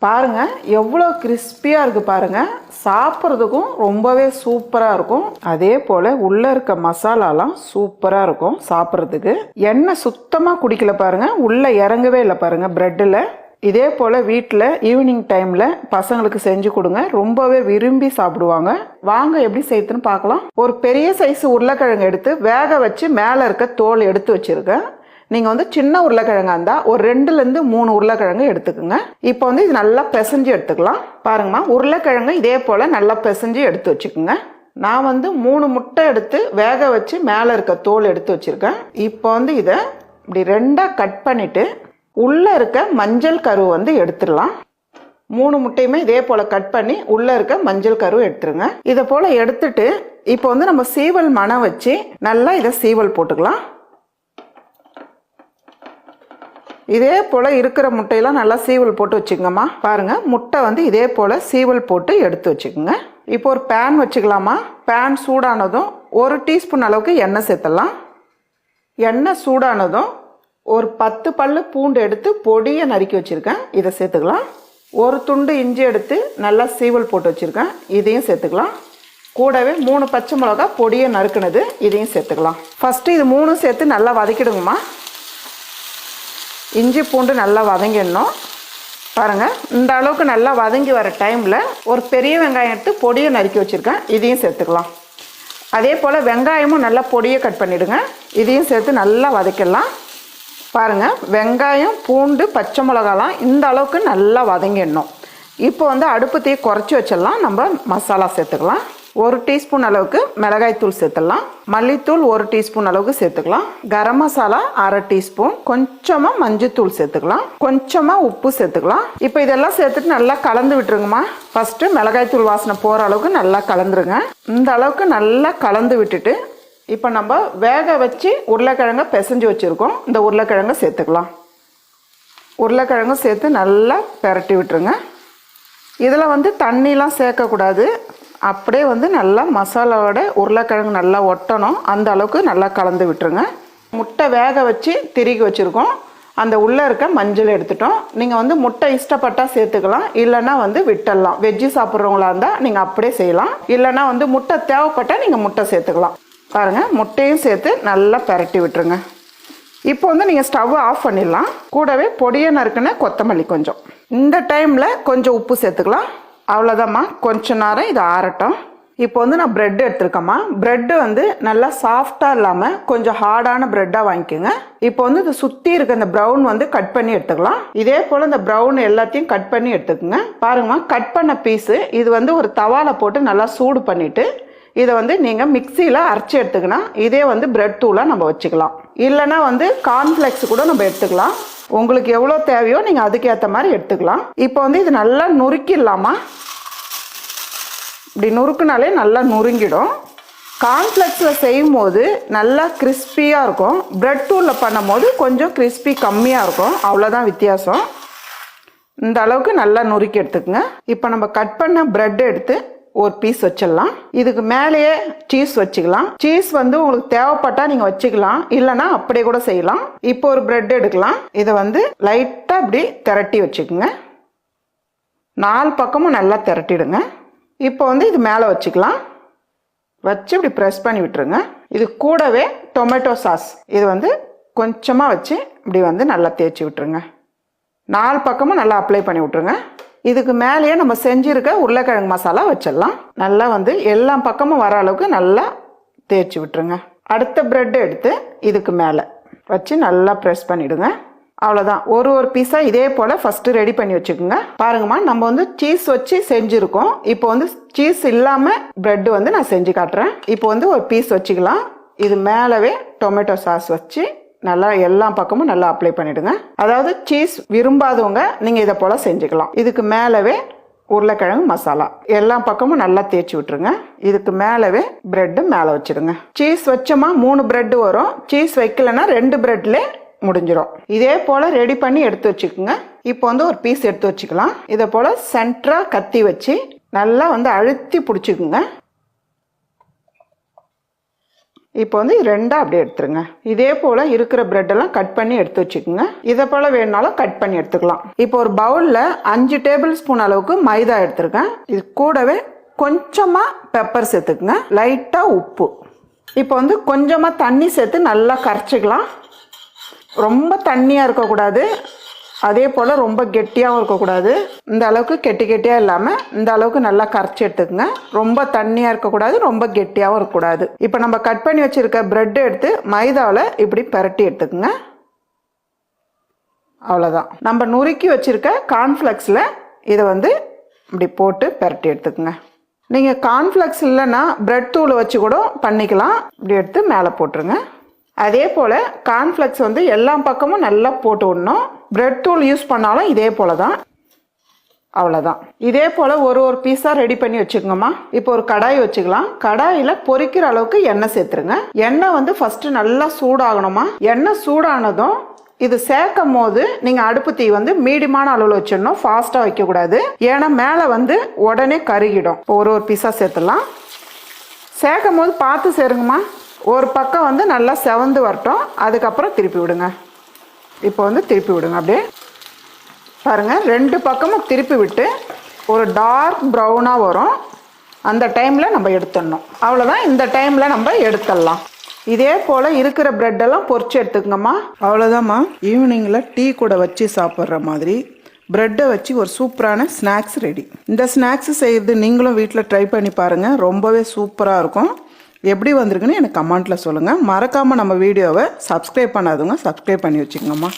பாருங்க எவ்வளோ கிறிஸ்பியாக இருக்குது பாருங்க. சாப்பிட்றதுக்கும் ரொம்பவே சூப்பராக இருக்கும். அதே போல் உள்ளே இருக்க மசாலாலாம் சூப்பராக இருக்கும் சாப்பிட்றதுக்கு. எண்ணெய் சுத்தமாக குடிக்கல பாருங்க, உள்ளே இறங்கவே இல்லை பாருங்க ப்ரெட்டில். இதே போல் வீட்டில் ஈவினிங் டைமில் பசங்களுக்கு செஞ்சு கொடுங்க, ரொம்பவே விரும்பி சாப்பிடுவாங்க. வாங்க எப்படி செய்யுதுன்னு பார்க்கலாம். ஒரு பெரிய சைஸ் உருளைக்கிழங்கு எடுத்து வேக வச்சு மேலே இருக்க தோல் எடுத்து வச்சுருக்கேன். நீங்கள் வந்து சின்ன உருளைக்கிழங்கா இருந்தால் ஒரு 2லேருந்து 3 உருளைக்கிழங்கு எடுத்துக்கோங்க. இப்போ வந்து இது நல்லா பிசைஞ்சு எடுத்துக்கலாம். பாருங்கம்மா, உருளைக்கிழங்கு இதே போல் நல்லா பிசைஞ்சு எடுத்து வச்சுக்கோங்க. நான் வந்து 3 முட்டை எடுத்து வேக வச்சு மேலே இருக்க தோல் எடுத்து வச்சுருக்கேன். இப்போ வந்து இதை இப்படி 2ஆக கட் பண்ணிவிட்டு உள்ளே இருக்க மஞ்சள் கருவை வந்து எடுத்துடலாம். 3 முட்டையுமே இதே போல் கட் பண்ணி உள்ளே இருக்க மஞ்சள் கரு எடுத்துருங்க. இதை போல் எடுத்துட்டு இப்போ வந்து நம்ம சீவல் மணம் வச்சு நல்லா இதை சீவல் போட்டுக்கலாம். இதே போல் இருக்கிற முட்டையெல்லாம் நல்லா சீவல் போட்டு வச்சுக்கோங்கம்மா. பாருங்கள், முட்டை வந்து இதே போல் சீவல் போட்டு எடுத்து வச்சுக்கோங்க. இப்போ ஒரு பேன் வச்சுக்கலாமா. பேன் சூடானதும் 1 டீஸ்பூன் அளவுக்கு எண்ணெய் சேர்த்துடலாம். எண்ணெய் சூடானதும் ஒரு 10 பல்லு பூண்டு எடுத்து பொடியை நறுக்கி வச்சுருக்கேன், இதை சேர்த்துக்கலாம். ஒரு துண்டு இஞ்சி எடுத்து நல்லா சீவல் போட்டு வச்சுருக்கேன், இதையும் சேர்த்துக்கலாம். கூடவே 3 பச்சை மிளகா பொடியை நறுக்குனது, இதையும் சேர்த்துக்கலாம். ஃபஸ்ட்டு இது 3 சேர்த்து நல்லா வதக்கிடுங்கம்மா. இஞ்சி பூண்டு நல்லா வதங்கிடணும். பாருங்கள், இந்த அளவுக்கு நல்லா வதங்கி வர டைமில் ஒரு பெரிய வெங்காயம் எடுத்து பொடியை நறுக்கி வச்சுருக்கேன், இதையும் சேர்த்துக்கலாம். அதே போல் வெங்காயமும் நல்லா பொடியை கட் பண்ணிவிடுங்க, இதையும் சேர்த்து நல்லா வதக்கிடலாம். பாருங்கள், வெங்காயம் பூண்டு பச்சை மிளகாலாம் இந்த அளவுக்கு நல்லா வதங்கிடணும். இப்போ வந்து அடுப்பு தீ குறைச்சி வச்சிடலாம். நம்ம மசாலா சேர்த்துக்கலாம். 1 டீஸ்பூன் அளவுக்கு மிளகாய்த்தூள் சேர்த்துடலாம். மல்லித்தூள் 1 டீஸ்பூன் அளவுக்கு சேர்த்துக்கலாம். கரம் மசாலா 1/2 டீஸ்பூன். கொஞ்சமாக மஞ்சத்தூள் சேர்த்துக்கலாம். கொஞ்சமாக உப்பு சேர்த்துக்கலாம். இப்போ இதெல்லாம் சேர்த்துட்டு நல்லா கலந்து விட்டுருங்கம்மா. ஃபஸ்ட்டு மிளகாய்த்தூள் வாசனை போகிற அளவுக்கு நல்லா கலந்துருங்க. இந்த அளவுக்கு நல்லா கலந்து விட்டுட்டு இப்போ நம்ம வேக வச்சு உருளைக்கிழங்க பிசைஞ்சு வச்சுருக்கோம், இந்த உருளைக்கிழங்க சேர்த்துக்கலாம். உருளைக்கிழங்கு சேர்த்து நல்லா பெரட்டி விட்டுருங்க. இதில் வந்து தண்ணிலாம் சேர்க்கக்கூடாது, அப்படியே வந்து நல்லா மசாலாவோட உருளைக்கிழங்கு நல்லா ஒட்டணும், அந்த அளவுக்கு நல்லா கலந்து விட்டுருங்க. முட்டை வேக வச்சு திருகி வச்சுருக்கோம், அந்த உள்ளே இருக்க மஞ்சள் எடுத்துட்டோம். நீங்கள் வந்து முட்டை இஷ்டப்பட்டால் சேர்த்துக்கலாம், இல்லைன்னா வந்து விட்டுடலாம். வெஜ்ஜு சாப்பிட்றவங்களா இருந்தால் நீங்கள் அப்படியே செய்யலாம், இல்லைன்னா வந்து முட்டை தேவைப்பட்டால் நீங்கள் முட்டை சேர்த்துக்கலாம். பாருங்கள், முட்டையும் சேர்த்து நல்லா பெரட்டி விட்டுருங்க. இப்போ வந்து நீங்கள் ஸ்டவ் ஆஃப் பண்ணிடலாம். கூடவே பொடியை நறுக்குன கொத்தமல்லி கொஞ்சம். இந்த டைமில் கொஞ்சம் உப்பு சேர்த்துக்கலாம். அவ்வளோதாம்மா, கொஞ்ச நேரம் இது ஆறட்டும். இப்போ வந்து நான் ப்ரெட் எடுத்துருக்கேம்மா. ப்ரெட்டு வந்து நல்லா சாஃப்டாக இல்லாமல் கொஞ்சம் ஹார்டான ப்ரெட்டாக வாங்கிக்கோங்க. இப்போ வந்து இது சுற்றி இருக்க இந்த ப்ரௌன் வந்து கட் பண்ணி எடுத்துக்கலாம். இதே போல் இந்த ப்ரௌன் எல்லாத்தையும் கட் பண்ணி எடுத்துக்கோங்க. பாருங்கம்மா, கட் பண்ண பீஸு இது வந்து ஒரு தவால போட்டு நல்லா சூடு பண்ணிவிட்டு இதை வந்து நீங்கள் மிக்சியில் அரைச்சி எடுத்துக்கினா இதே வந்து ப்ரெட் தூளாக நம்ம வச்சுக்கலாம். இல்லைனா வந்து கார்ன்ஃப்ளெக்ஸ் கூட நம்ம எடுத்துக்கலாம். உங்களுக்கு எவ்வளோ தேவையோ நீங்கள் அதுக்கேற்ற மாதிரி எடுத்துக்கலாம். இப்போ வந்து இது நல்லா நுறுக்கிடலாமா. இப்படி நுறுக்குனாலே நல்லா நுறுங்கிடும். கார்ன்ஃப்ளெக்ஸில் செய்யும் போது நல்லா கிறிஸ்பியாக இருக்கும், ப்ரெட் தூளில் பண்ணும் போது கொஞ்சம் கிறிஸ்பி கம்மியாக இருக்கும், அவ்வளோதான் வித்தியாசம். இந்த அளவுக்கு நல்லா நுறுக்கி எடுத்துக்கோங்க. இப்போ நம்ம கட் பண்ண ப்ரெட் எடுத்து ஒரு பீஸ் வச்சிடலாம். இதுக்கு மேலேயே சீஸ் வச்சுக்கலாம். சீஸ் வந்து உங்களுக்கு தேவைப்பட்டால் நீங்கள் வச்சுக்கலாம், இல்லைனா அப்படியே கூட செய்யலாம். இப்போ ஒரு பிரெட் எடுக்கலாம். இதை வந்து லைட்டாக இப்படி திரட்டி வச்சுக்கோங்க. 4 பக்கமும் நல்லா திரட்டிடுங்க. இப்போ வந்து இது மேலே வச்சுக்கலாம். வச்சு இப்படி ப்ரெஸ் பண்ணி விட்டுருங்க. இது கூடவே டொமேட்டோ சாஸ் இது வந்து கொஞ்சமாக வச்சு இப்படி வந்து நல்லா தேய்ச்சி விட்டுருங்க. 4 பக்கமும் நல்லா அப்ளை பண்ணி விட்டுருங்க. இதுக்கு மேலேயே நம்ம செஞ்சுருக்க உருளைக்கிழங்கு மசாலா வச்சிடலாம். நல்லா வந்து எல்லா பக்கமும் வர அளவுக்கு நல்லா தேய்ச்சி விட்டுருங்க. அடுத்த ப்ரெட் எடுத்து இதுக்கு மேலே வச்சு நல்லா ப்ரெஸ் பண்ணிவிடுங்க. அவ்வளோதான், ஒரு பீஸாக இதே போல் ஃபஸ்ட்டு ரெடி பண்ணி வச்சுக்கோங்க. பாருங்கம்மா, நம்ம வந்து சீஸ் வச்சு செஞ்சுருக்கோம். இப்போ வந்து சீஸ் இல்லாமல் ப்ரெட்டு வந்து நான் செஞ்சு காட்டுறேன். இப்போ வந்து ஒரு பீஸ் வச்சுக்கலாம். இது மேலவே டொமேட்டோ சாஸ் வச்சு நல்லா எல்லா பக்கமும் நல்லா அப்ளை பண்ணிவிடுங்க. அதாவது சீஸ் விரும்பாதவங்க நீங்கள் இதை போல் செஞ்சுக்கலாம். இதுக்கு மேலவே உருளைக்கிழங்கு மசாலா எல்லா பக்கமும் நல்லா தேய்ச்சி விட்டுருங்க. இதுக்கு மேலவே ப்ரெட்டு மேலே வச்சுடுங்க. சீஸ் வச்சோமா 3 ப்ரெட்டு வரும், சீஸ் வைக்கலன்னா 2 ப்ரெட்லே முடிஞ்சிடும். இதே போல் ரெடி பண்ணி எடுத்து வச்சுக்கோங்க. இப்போ வந்து ஒரு பீஸ் எடுத்து வச்சுக்கலாம். இதை போல் சென்டராக கத்தி வச்சு நல்லா வந்து அழுத்தி பிடிச்சிக்குங்க. இப்போ வந்து ரெண்டாக அப்படியே எடுத்துருங்க. இதே போல் இருக்கிற பிரெட்டெல்லாம் கட் பண்ணி எடுத்து வச்சுக்கோங்க. இதை போல் வேணுனாலும் கட் பண்ணி எடுத்துக்கலாம். இப்போ ஒரு பவுலில் 5 டேபிள் ஸ்பூன் அளவுக்கு மைதா எடுத்துருக்கேன். இது கூடவே கொஞ்சமாக பெப்பர் சேர்த்துக்குங்க, லைட்டாக உப்பு. இப்போ வந்து கொஞ்சமாக தண்ணி சேர்த்து நல்லா கரைச்சிக்கலாம். ரொம்ப தண்ணியாக இருக்கக்கூடாது, அதே போல் ரொம்ப கெட்டியாகவும் இருக்கக்கூடாது. இந்த அளவுக்கு கெட்டியாக இல்லாமல் இந்த அளவுக்கு நல்லா கரைச்சி எடுத்துக்கோங்க. ரொம்ப தண்ணியாக இருக்கக்கூடாது, ரொம்ப கெட்டியாகவும் இருக்கக்கூடாது. இப்போ நம்ம கட் பண்ணி வச்சுருக்க ப்ரெட் எடுத்து மைதாவில் இப்படி பரட்டி எடுத்துக்கோங்க. அவ்வளோதான். நம்ம நுறுக்கி வச்சுருக்க கார்ன்ஃப்ளெக்ஸில் இதை வந்து இப்படி போட்டு பரட்டி எடுத்துக்கோங்க. நீங்கள் கார்ன்ஃப்ளெக்ஸ் இல்லைன்னா ப்ரெட் தூள் வச்சு கூட பண்ணிக்கலாம். இப்படி எடுத்து மேலே போட்டுருங்க. அதே போல் கார்ன்ஃப்ளெக்ஸ் வந்து எல்லா பக்கமும் நல்லா போட்டு விடணும். ப்ரெட் தூள் யூஸ் பண்ணாலும் இதே போல் தான். அவ்வளோதான். இதே போல் ஒரு பீஸாக ரெடி பண்ணி வச்சுக்கோங்கம்மா. இப்போ ஒரு கடாய் வச்சுக்கலாம். கடாயில் பொரிக்கிற அளவுக்கு எண்ணெய் சேர்த்துருங்க. எண்ணெய் வந்து ஃபஸ்ட்டு நல்லா சூடாகணுமா. எண்ணெய் சூடானதும் இது சேர்க்கும் போது நீங்கள் அடுப்பு தீ வந்து மீடியமான அளவில் வச்சிடணும், ஃபாஸ்ட்டாக வைக்கக்கூடாது. ஏன்னா மேலே வந்து உடனே கருகிடும். ஒரு பீஸாக சேர்த்துடலாம். சேர்க்கும் போது பார்த்து சேருங்கம்மா. ஒரு பக்கம் வந்து நல்லா செவந்து வரட்டும், அதுக்கப்புறம் திருப்பி விடுங்க. இப்போ வந்து திருப்பி விடுங்க. அப்படியே பாருங்கள், 2 பக்கமும் திருப்பி விட்டு ஒரு டார்க் ப்ரௌனாக வரும். அந்த டைமில் நம்ம எடுத்துடணும். அவ்வளோதான். இந்த டைமில் நம்ம எடுத்துடலாம். இதே போல் இருக்கிற ப்ரெட்டெல்லாம் பொரிச்சு எடுத்துக்கங்கம்மா. அவ்வளோதாம்மா. ஈவினிங்கில் டீ கூட வச்சு சாப்பிட்ற மாதிரி ப்ரெட்டை வச்சு ஒரு சூப்பரான ஸ்நாக்ஸ் ரெடி. இந்த ஸ்நாக்ஸ் செய்கிறது நீங்களும் வீட்டில் ட்ரை பண்ணி பாருங்கள். ரொம்பவே சூப்பராக இருக்கும். எப்படி வந்திருக்குன்னு எனக்கு கமெண்ட்டில் சொல்லுங்கள். மறக்காமல் நம்ம வீடியோவை சப்ஸ்கிரைப் பண்ணாதவங்க சப்ஸ்கிரைப் பண்ணி வச்சுக்கோங்கம்மா.